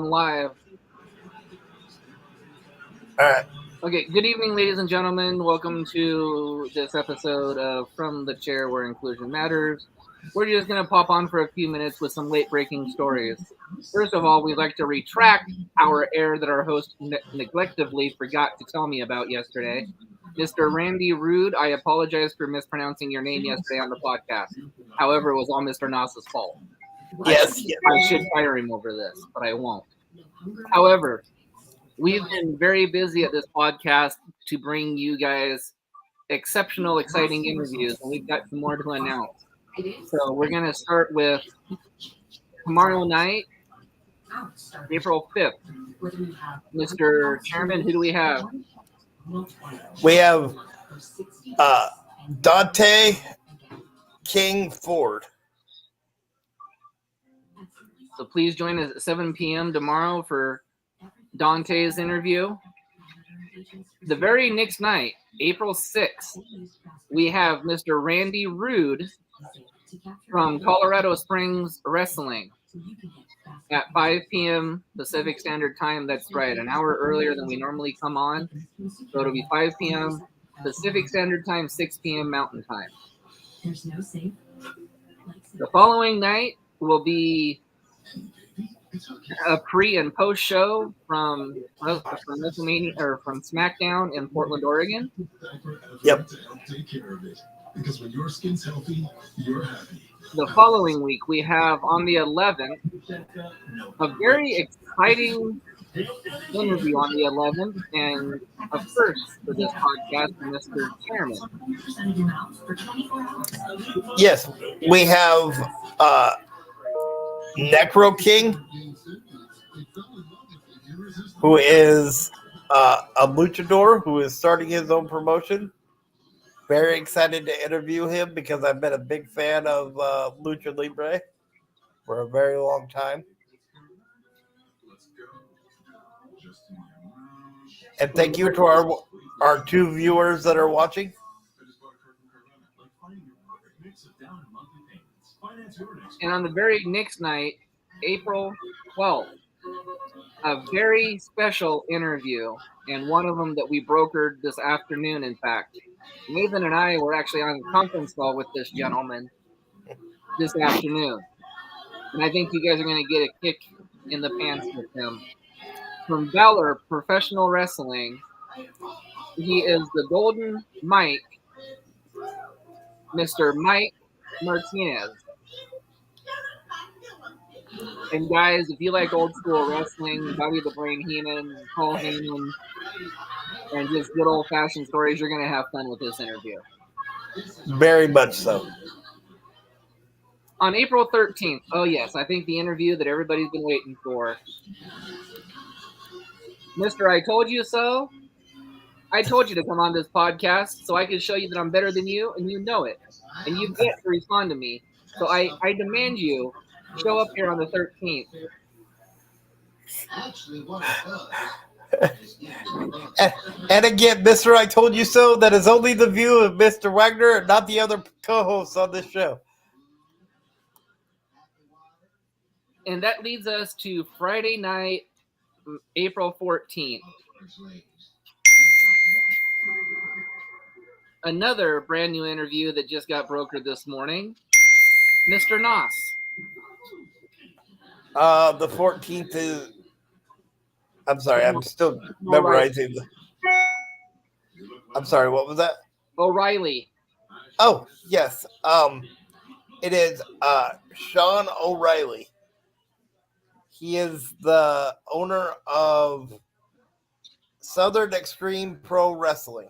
Live. All right. Okay, good evening, ladies and gentlemen. Welcome to this episode of From the Chair Where Inclusion Matters. We're just going to pop on for a few minutes with some late breaking stories. First of all, we'd like to retract our error that our host neglectfully forgot to tell me about yesterday. Mr. Randy Rude, I apologize for mispronouncing your name yesterday on the podcast. However, it was all Mr. Nas's fault. Yes. I should fire him over this, but I won't. However, we've been very busy at this podcast to bring you guys exceptional, exciting interviews, and we've got some more to announce. So we're going to start with tomorrow night, April 5th. Mr. Chairman, who do we have? We have Dante King Ford. So please join us at 7 p.m. tomorrow for Dante's interview. The very next night, April 6th, we have Mr. Randy Rude from Colorado Springs Wrestling at 5 p.m. Pacific Standard Time. That's right, an hour earlier than we normally come on. So it'll be 5 p.m. Pacific Standard Time, 6 p.m. Mountain Time. The following night will be a pre and post show from WrestleMania or from SmackDown in Portland, Oregon. Yep. Because when your skin's healthy, you're happy. The following week, we have on the 11th a very exciting interview on the 11th, and a first for this podcast from Mr. Chairman. Yes, we have Necro King, who is a luchador who is starting his own promotion. Very excited to interview him because I've been a big fan of Lucha Libre for a very long time. And thank you to our two viewers that are watching. And on the very next night, April 12th, a very special interview, and one of them that we brokered this afternoon, in fact. Nathan and I were actually on a conference call with this gentleman this afternoon. And I think you guys are going to get a kick in the pants with him. From Valor Professional Wrestling, he is the Golden Mike, Mr. Mike Martinez. And guys, if you like old school wrestling, Bobby the Brain Heenan, Paul Heyman, and just good old fashioned stories, you're going to have fun with this interview. Very much so. On April 13th, oh yes, I think the interview that everybody's been waiting for. Mr. I Told You So. I told you to come on this podcast so I could show you that I'm better than you, and you know it. And you get to respond to me. So I demand you show up here on the 13th. And again, Mr. I Told You So, that is only the view of Mr. Wagner and not the other co-hosts on this show. And that leads us to Friday night, April 14th. Another brand new interview that just got brokered this morning, Mr. Nas. The 14th is... I'm sorry, I'm still memorizing. I'm sorry, what was that? O'Reilly. Oh, yes. It is Sean O'Reilly. He is the owner of Southern Extreme Pro Wrestling.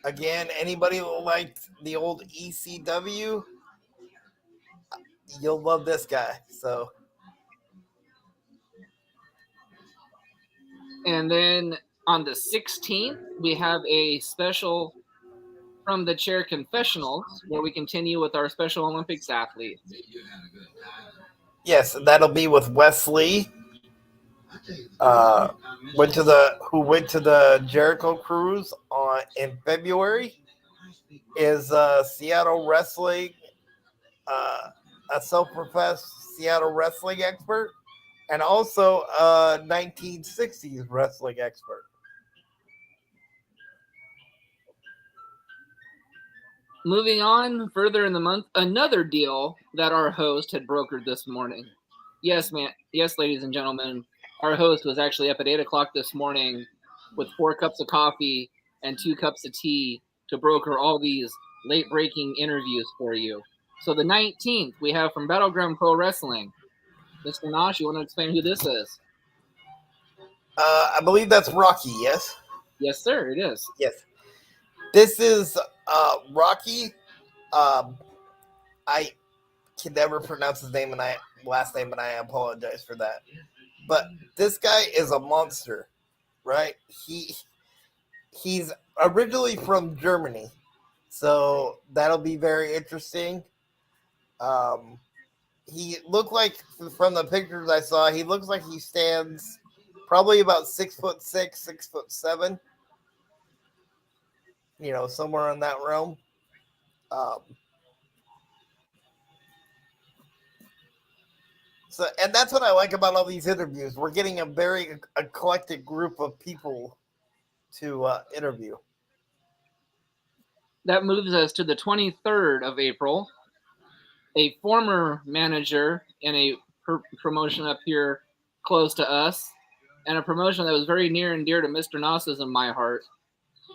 Again, anybody who liked the old ECW, you'll love this guy. So, and then on the 16th, we have a special From the Chair Confessionals, where we continue with our Special Olympics athletes. Yes, that'll be with Wesley. Went to the Jericho Cruise in February. Is Seattle Wrestling a self-professed Seattle wrestling expert, and also a 1960s wrestling expert. Moving on further in the month, another deal that our host had brokered this morning. Yes, man. Yes, ladies and gentlemen. Our host was actually up at 8 o'clock this morning with 4 cups of coffee and 2 cups of tea to broker all these late breaking interviews for you. So the 19th, we have from Battleground Pro Wrestling. Mr. Nosh, you want to explain who this is? I believe that's Rocky, yes? Yes, sir, it is. Yes. This is Rocky. I can never pronounce his name and last name, and I apologize for that. But this guy is a monster, right? He's originally from Germany, so that'll be very interesting. He looked like, from the pictures I saw, he looks like he stands probably about 6'6", 6'7". You know, somewhere in that realm. So, and that's what I like about all these interviews. We're getting a very eclectic group of people to interview. That moves us to the 23rd of April. A former manager in a promotion up here close to us, and a promotion that was very near and dear to Mr. Noss's and my heart.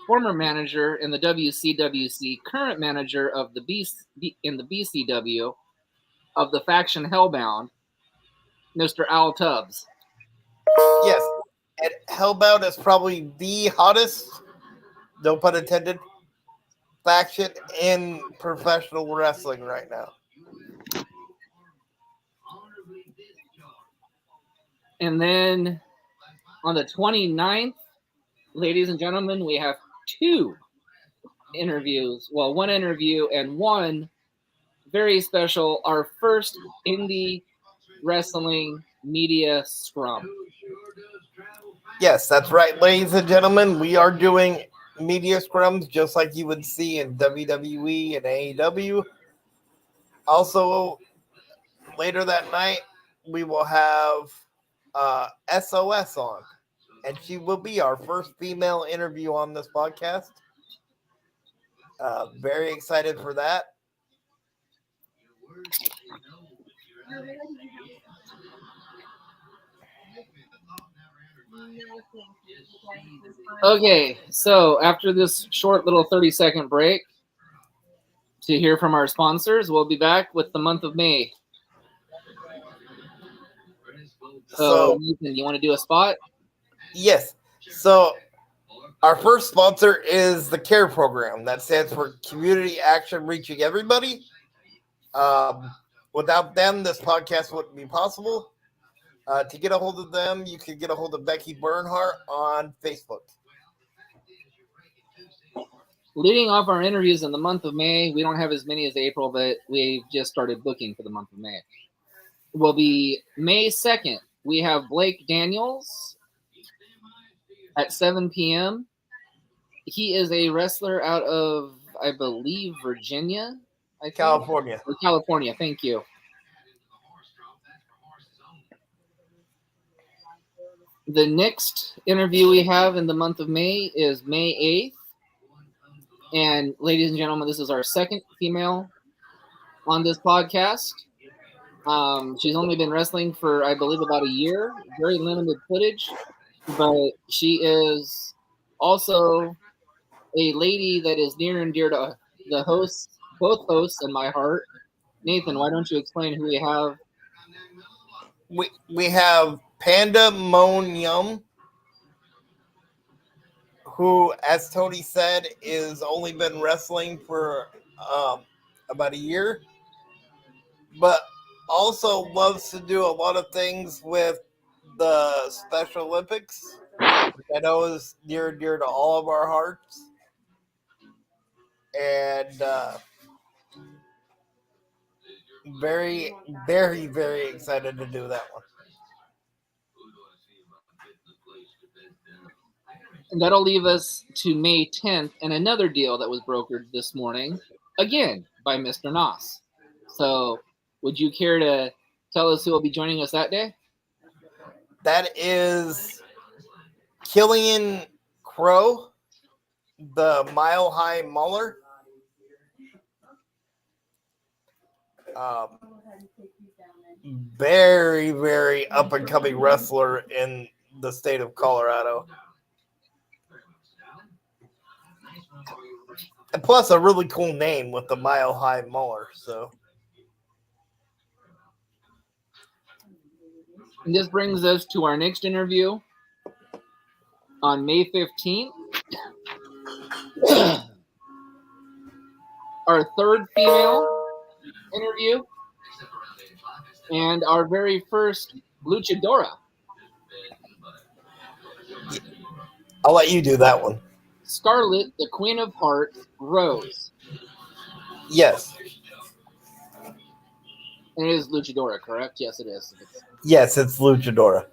Former manager in the WCWC, current manager of the in the BCW of the faction Hellbound, Mr. Al Tubbs. Yes, and Hellbound is probably the hottest, no pun intended, faction in professional wrestling right now. And then on the 29th, ladies and gentlemen, we have 2 interviews. Well, 1 interview and 1 very special, our first indie wrestling media scrum. Yes, that's right, ladies and gentlemen. We are doing media scrums just like you would see in WWE and AEW. Also, later that night, we will have SOS on, and she will be our first female interview on this podcast. Very excited for that. Okay, so after this short little 30-second break to hear from our sponsors, we'll be back with the month of May. So Nathan, you want to do a spot? Yes. So our first sponsor is the CARE program. That stands for Community Action Reaching Everybody. Without them, this podcast wouldn't be possible. To get a hold of them, you can get a hold of Becky Bernhardt on Facebook. Leading off our interviews in the month of May, we don't have as many as April, but we've just started booking for the month of May. Will be May 2nd. We have Blake Daniels at 7 p.m. He is a wrestler out of, I believe, Virginia. California. Or California, thank you. The next interview we have in the month of May is May 8th. And ladies and gentlemen, this is our second female on this podcast. She's only been wrestling for, I believe, about a year. Very limited footage. But she is also a lady that is near and dear to the hosts, both hosts and my heart. Nathan, why don't you explain who we have? We have Panda Moan Yum, who, as Tony said, is only been wrestling for about a year, but also loves to do a lot of things with the Special Olympics, which I know is near and dear to all of our hearts. And very, very, very excited to do that one. And that'll leave us to May 10th and another deal that was brokered this morning, again, by Mr. Noss. So, would you care to tell us who will be joining us that day? That is Killian Crow, the Mile High Mauler. Very, very up and coming wrestler in the state of Colorado. And plus a really cool name with the Mile High Mauler. So And this brings us to our next interview on May 15th. Our third female interview and our very first luchadora. I'll let you do that one. Scarlet, the Queen of Hearts, Rose. Yes. And it is luchadora, correct? Yes, it is. Yes, it's Luchadora.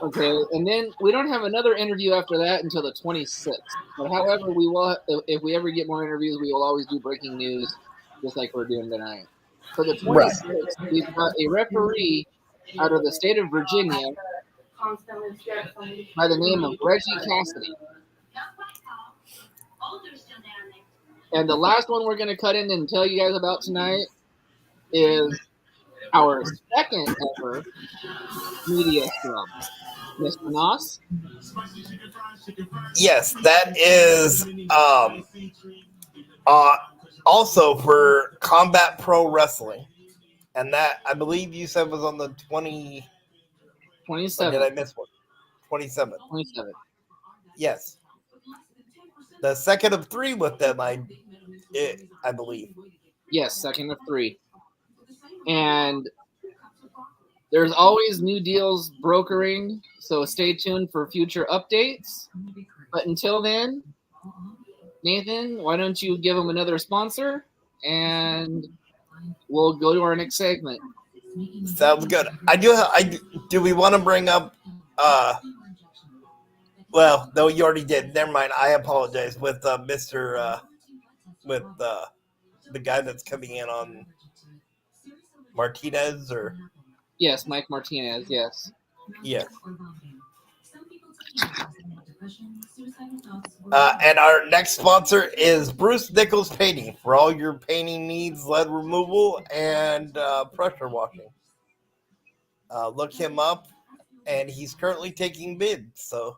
Okay, and then we don't have another interview after that until the 26th. But however, we will, if we ever get more interviews, we will always do breaking news, just like we're doing tonight. For the 26th, we've got a referee out of the state of Virginia by the name of Reggie Cassidy. And the last one we're going to cut in and tell you guys about tonight is our second ever media scrum. Mr. Noss? Yes, that is also for Combat Pro Wrestling. And that, I believe you said was on the 27th. Did I miss one? 27th. 27th. Yes. The second of three with them, I believe. Yes, second of three. And there's always new deals brokering, so stay tuned for future updates. But until then, Nathan, why don't you give them another sponsor, and we'll go to our next segment. Sounds good. Do we want to bring up? Well, no, you already did. Never mind. I apologize. With Mr. With the guy that's coming in on Martinez, or yes, Mike Martinez. Yes. Yes. And our next sponsor is Bruce Nichols Painting for all your painting needs, lead removal, and pressure washing. Look him up, and he's currently taking bids. So,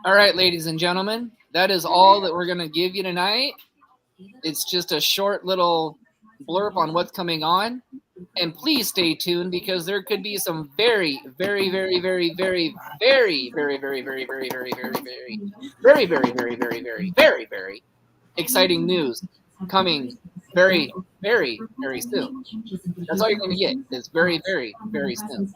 all right, ladies and gentlemen, that is all that we're going to give you tonight. It's just a short little blurb on what's coming on. And please stay tuned because there could be some very, very, very, very, very, very, very, very, very, very, very, very, very, very, very, very, very, very, very, very exciting news coming very, very, very soon. That's all you're going to get. It's very, very, very soon.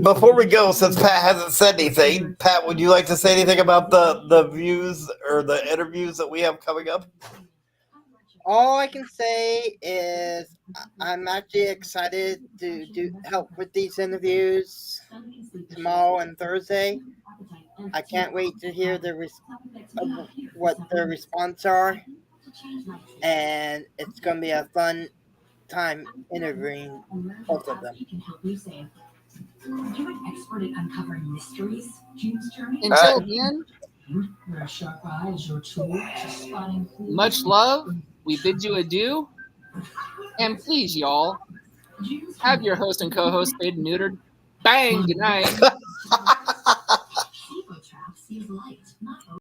Before we go, since Pat hasn't said anything, Pat, would you like to say anything about the views or the interviews that we have coming up? All I can say is I'm actually excited to help with these interviews tomorrow and Thursday. I can't wait to hear what their response are, and it's going to be a fun time interviewing both of them. You're an expert at uncovering mysteries, June's Journey. Until then, Where sharp eye is your tool to spotting clues. much love. We bid you adieu. And please, y'all, have your host and co-host spayed and neutered. Bang, good night.